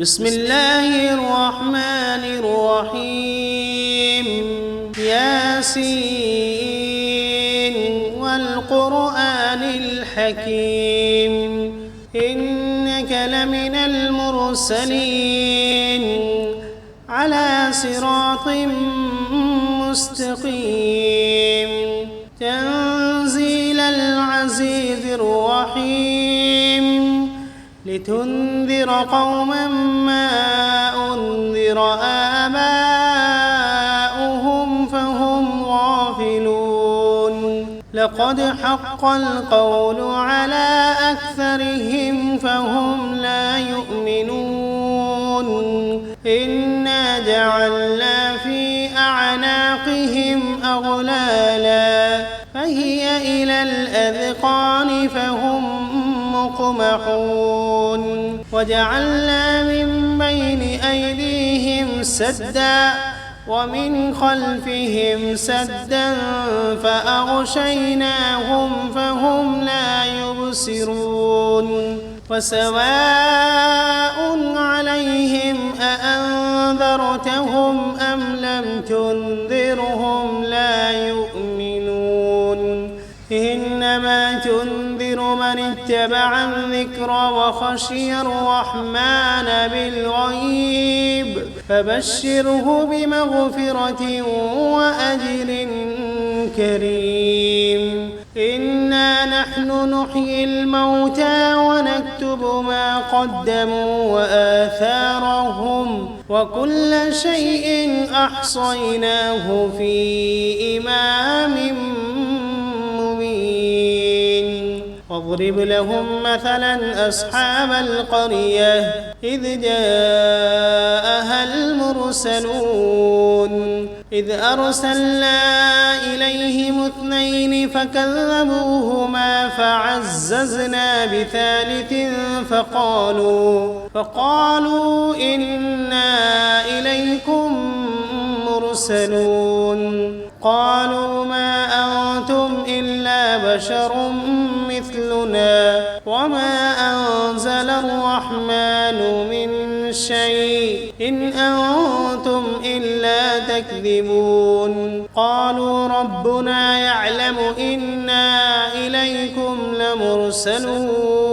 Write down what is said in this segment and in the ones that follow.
بسم الله الرحمن الرحيم ياسين والقرآن الحكيم إنك لمن المرسلين على صراط مستقيم تنزيل العزيز الرحيم لتنذر قوما ما أنذر آباؤهم فهم غافلون لقد حق القول على أكثرهم فهم لا يؤمنون إنا جعلنا في أعناقهم أغلالا فهي إلى الأذقان فهم مقمحون وجعلنا من بين أيديهم سدا ومن خلفهم سدا فأغشيناهم فهم لا يبصرون وسواء عليهم أأنذرتهم أم لم تنذرهم لا يؤمنون إنما تنذر من اتبع الذكر وخشي الرحمن بالغيب فبشره بمغفرة وأجر كريم إنا نحن نحيي الموتى ونكتب ما قدموا وآثارهم وكل شيء أحصيناه في إمام واضرب لهم مثلا أصحاب القرية إذ جاءها المرسلون إذ أرسلنا إليهم 2 فكذبوهما فعززنا بثالث فقالوا إنا إليكم مرسلون قالوا ما أنتم إلا بشر مثلنا وما أنزل الرحمن من شيء إن أنتم إلا تكذبون قالوا ربنا يعلم إنا إليكم لمرسلون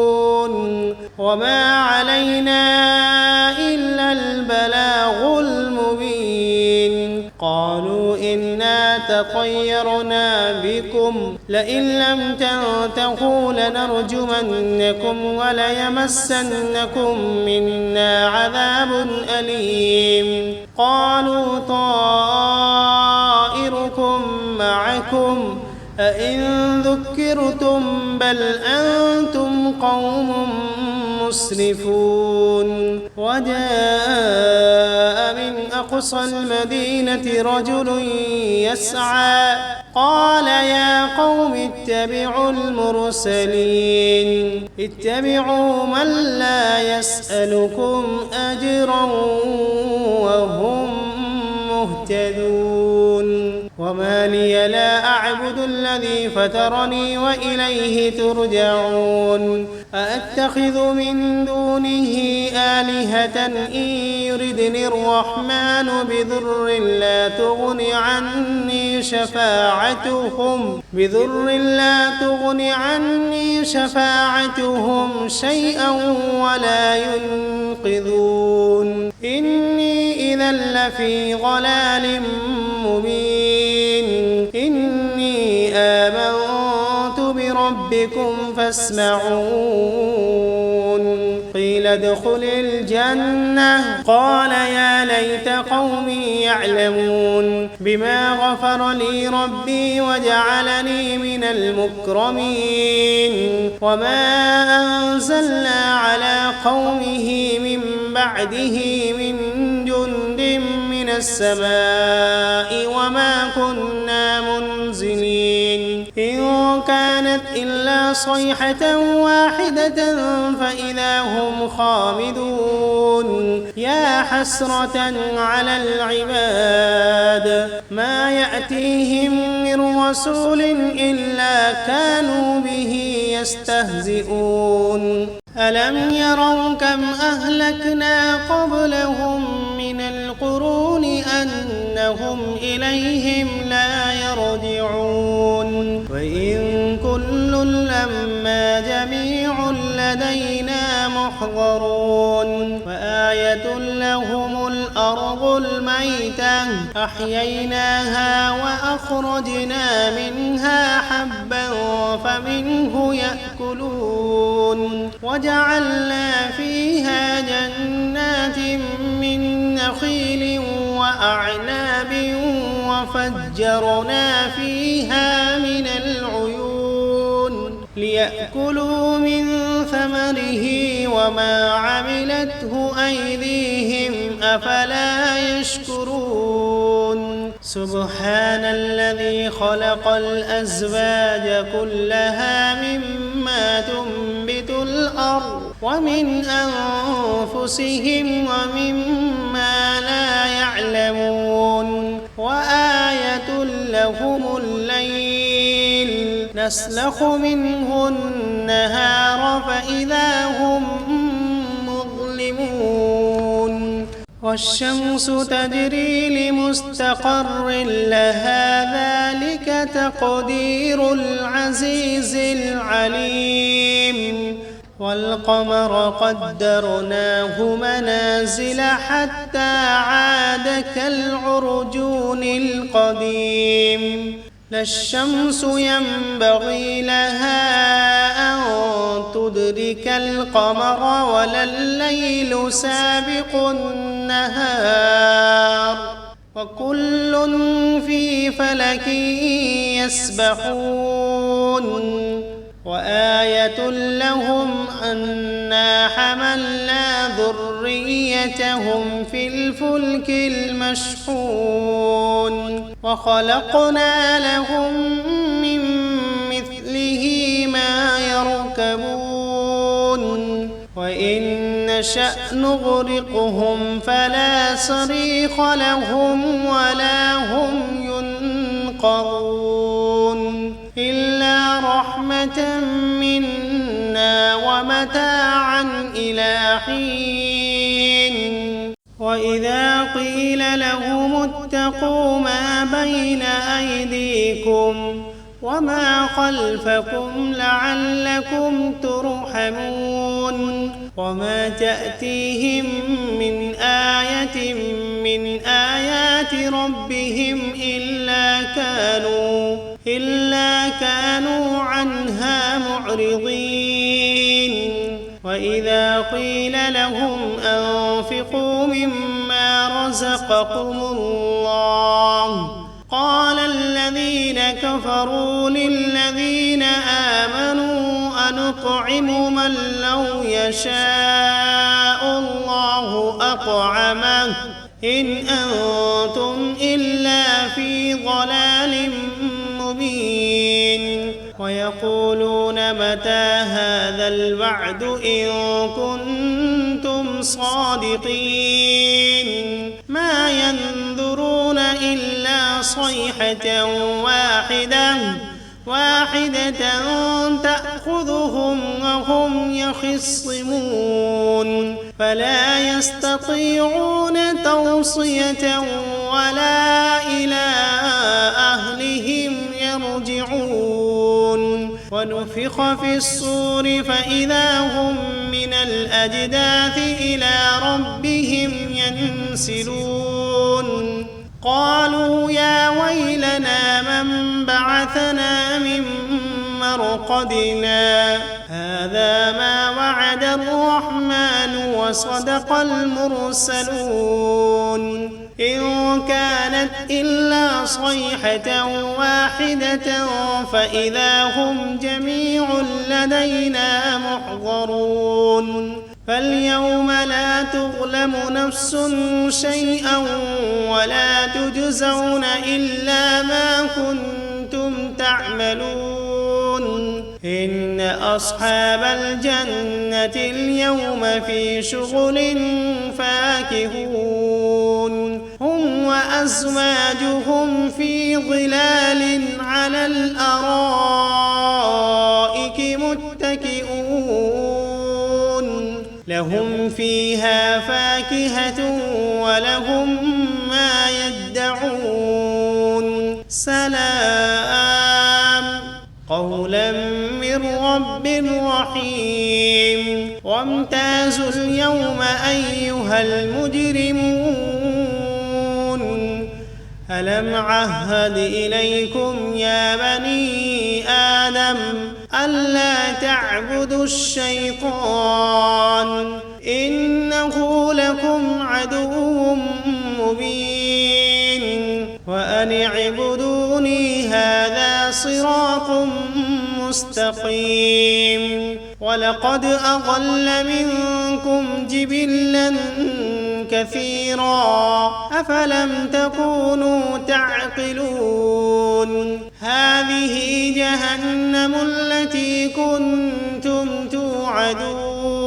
وما علينا إلا البلاغ المبين قالوا إنا تطيرنا بكم لئن لم تنتهوا لنرجمنكم وليمسنكم منا عذاب أليم قالوا طائركم معكم أئن ذكرتم بل أنتم قوم مسرفون وجاء من أقصى المدينة رجل يسعى قال يا قوم اتبعوا المرسلين اتبعوا من لا يسألكم أجرا وهم مهتدون وما لي لا أعبد الذي فطرني وإليه ترجعون أأتخذ من دونه آلهة إن يردني الرحمن بضر لا تغن عني شفاعتهم شيئا ولا ينقذون إني إذا لفي ضلال مبين إني آمنت بربكم فاسمعون قيل ادخل الجنة قال يا ليت قومي يعلمون بما غفر لي ربي وجعلني من المكرمين وما أنزلنا على قومه من بعده من جند من السماء وما كنا منزلين إن كانت إلا صيحة واحدة فإذا هم خامدون يا حسرة على العباد ما يأتيهم من رسول إلا كانوا به يستهزئون ألم يروا كم أهلكنا قبلهم من القرون أنهم إليهم لا يرجعون وإن كل لما جميع لدينا محضرون وآية لهم الأرض الميتة أحييناها وأخرجنا منها حبا فمنه يأكلون وجعلنا فيها جنات من نخيل وأعناب وفجرنا فيها من العيون ليأكلوا من ثمره وما عملته أيديهم أفلا يشكرون سبحان الذي خلق الأزواج كلها مما تنبت الأرض ومن أنفسهم ومما لا يعلمون وآية لهم الليل نسلخ منه النهار فإذا هم مظلمون والشمس تجري لمستقر لها ذلك تقدير العزيز العليم والقمر قدرناه منازل حتى عاد كالعرجون القديم لا الشمس ينبغي لها أن تدرك القمر ولا الليل سابق النهار وكل في فلك يسبحون وآية لهم أنا حملنا ذريتهم في الفلك المشحون وخلقنا لهم من مثله ما يركبون وإن نشأ نغرقهم فلا صريخ لهم ولا هم ينقذون إلا رحمة منا ومتاعا إلى حين وإذا قيل لهم اتقوا ما بين أيديكم وما خلفكم لعلكم ترحمون وما تأتيهم من آية من آيات ربهم إلا كانوا عنها معرضين وإذا قيل لهم أنفقوا مما رزقكم الله قال الذين كفروا للذين آمنوا أنطعم من لو يشاء الله أطعمه إن أنتم إلا في ضلال مبين ويقولون متى هذا الوعد إن كنتم صادقين ما ينظرون إلا صيحة واحدة تأخذهم وهم يخصمون فلا يستطيعون توصية ولا إلى أهلهم يرجعون ونفخ في الصور فإذا هم من الأجداث إلى ربهم ينسلون قالوا يا ويلنا من بعثنا من مرقدنا هذا ما وعد الرحمن وصدق المرسلون إن كانت إلا صيحة واحدة فإذا هم جميع لدينا محضرون فاليوم لا تظلم نفس شيئا ولا تجزون إلا ما كنتم تعملون إن أصحاب الجنة اليوم في شغل فاكهون هم وأزواجهم في ظلال على الأرائك متكئون فيها فاكهة ولهم ما يدعون سلام قولا من رب رحيم وامتازوا اليوم أيها المجرمون ألم عهد إليكم يا بني آدم ألا تعبدوا الشيطان إنه لكم عدو مبين وأن اعبدوني هذا صراط مستقيم ولقد أضل منكم جبلا كثيرا أفلم تكونوا تعقلون هذه جهنم التي كنتم توعدون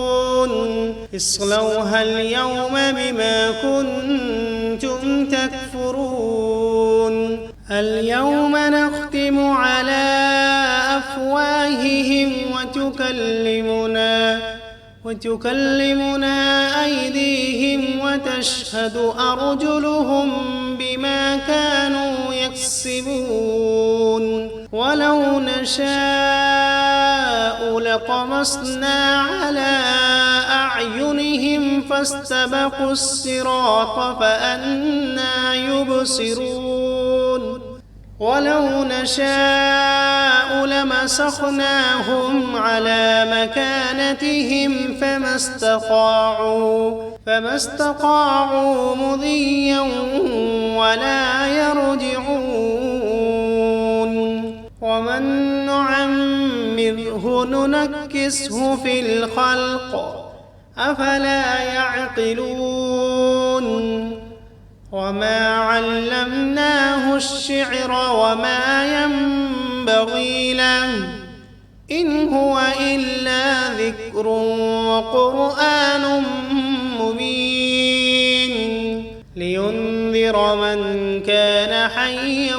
اصلوها اليوم بما كنتم تكفرون اليوم نختم على أفواههم وتكلمنا أيديهم وتشهد أرجلهم بما كانوا يكسبون ولو نشاء لطمسنا على أعينهم فاستبقوا الصراط فأنى يبصرون ولو نشاء لمسخناهم على مكانتهم فما استطاعوا مضيا ولا يرجعون ومن نعمره ننكسه في الخلق أفلا يعقلون وما علمناه الشعر وما ينبغي له إن هو إلا ذكر وقرآن مبين لينذر من كان حيا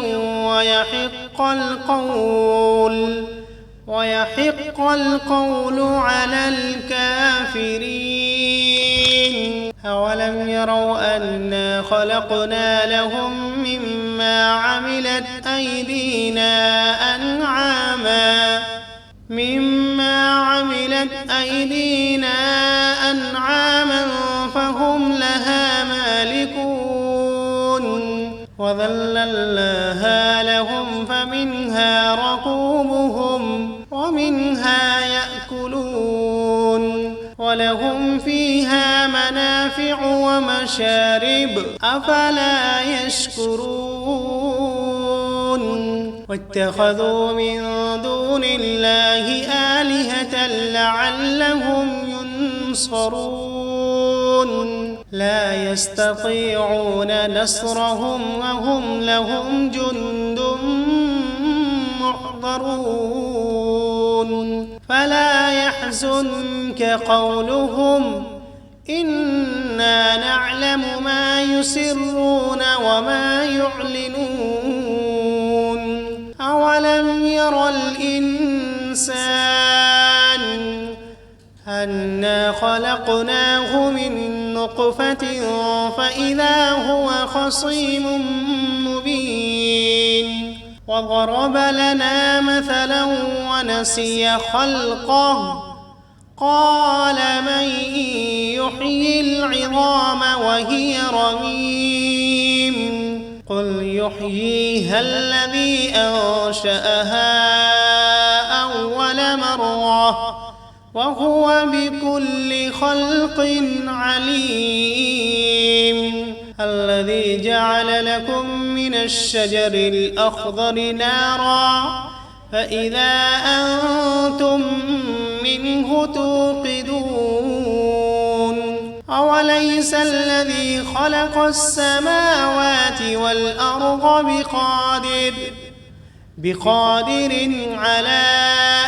ويحق القول على الكافرين أولم يروا أنا خلقنا لهم مما عملت أيدينا أنعاما فهم لها مالكون وذللناها لهم فمنها ركوبهم ومنها يأكلون ولهم فيها منافع ومشارب أفلا يشكرون واتخذوا من دون الله آلهة لعلهم ينصرون لا يستطيعون نصرهم وهم لهم جند محضرون فلا يحزنك قولهم إنا نعلم ما يسرون وما يعلنون أولم ير الإنسان أنا خلقناه من نطفة فإذا هو خصيم مبين وضرب لنا مثلا ونسي خلقه قال من يحيي العظام وهي رميم قل يحييها الذي أنشأها أول مرة وهو بكل خلق عليم الذي جعل لكم من الشجر الأخضر نارا فإذا أنتم منه توقدون أوليس الذي خلق السماوات والأرض بقادر على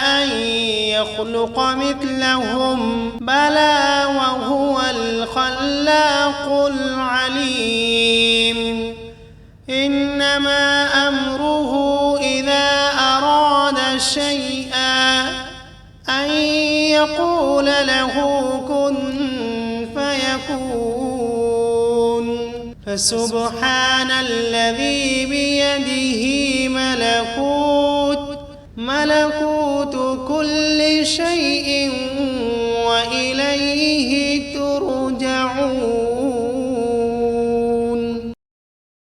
أن يخلق مثلهم بلى وهو الخلاق العليم إنما أمره إذا أراد شيئا أن يقول له كن فسبحان الذي بيده ملكوت كل شيء وإليه